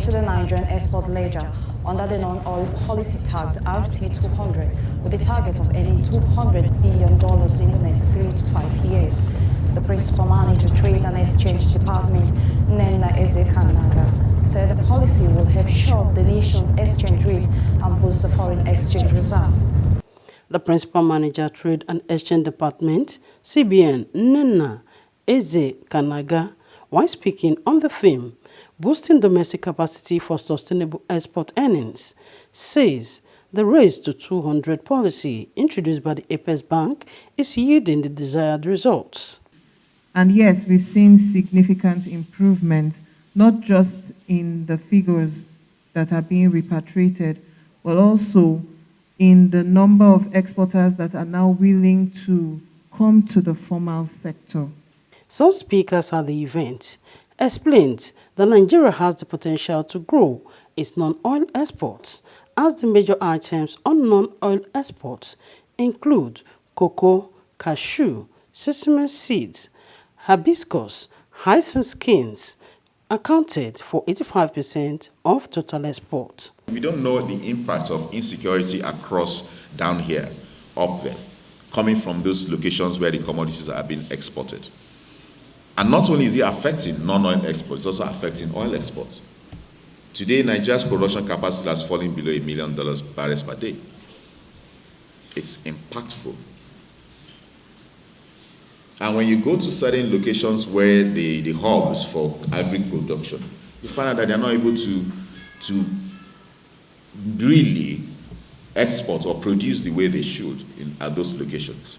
into the Nigerian export ledger under the non-oil policy tagged RT200 with a target of earning $200 billion in the next 3 to 5 years. The principal manager, Trade and Exchange Department, Nena Ezekanaga, said the policy will help shore the nation's exchange rate and boost the foreign exchange reserve. The principal manager, Trade and Exchange Department, CBN, Nena Ezekanaga, while speaking on the theme, boosting domestic capacity for sustainable export earnings, says the raise to 200 policy introduced by the Apex Bank is yielding the desired results. And yes, we've seen significant improvement, not just in the figures that are being repatriated, but also in the number of exporters that are now willing to come to the formal sector. Some speakers at the event explained that Nigeria has the potential to grow its non-oil exports, as the major items on non-oil exports include cocoa, cashew, sesame seeds, hibiscus, hyacinth skins, accounted for 85% of total export. We don't know the impact of insecurity across down here, up there, coming from those locations where the commodities are being exported. And not only is it affecting non-oil exports, it's also affecting oil exports. Today, Nigeria's production capacity has fallen below $1 million barrels per day. It's impactful. And when you go to certain locations where the hubs for agri production, you find out that they're not able to really export or produce the way they should at those locations.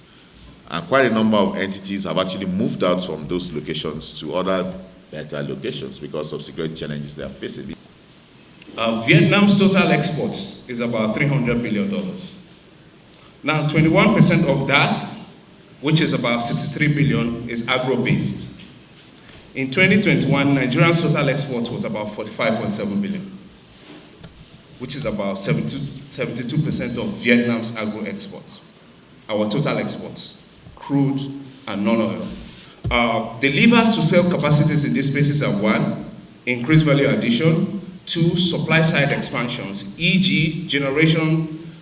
And quite a number of entities have actually moved out from those locations to other better locations because of security challenges they are facing. Vietnam's total exports is about $300 billion. Now, 21% of that, which is about 63 billion, is agro-based. In 2021, Nigeria's total exports was about 45.7 billion, which is about 72% of Vietnam's agro exports. Our total exports, crude and non-oil. The levers to sell capacities in these spaces are: 1, increased value addition; 2, supply side expansions, e.g.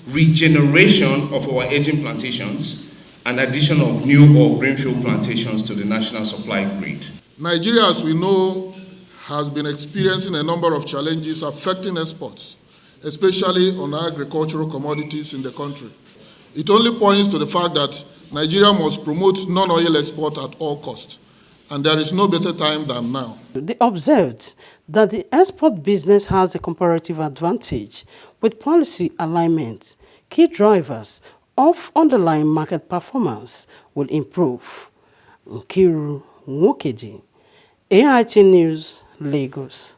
regeneration of our aging plantations, and addition of new or greenfield plantations to the national supply grid. Nigeria, as we know, has been experiencing a number of challenges affecting exports, especially on agricultural commodities in the country. It only points to the fact that Nigeria must promote non-oil export at all costs, and there is no better time than now. They observed that the export business has a comparative advantage with policy alignment. Key drivers of underlying market performance will improve. Nkiru Nwokedi, AIT News, Lagos.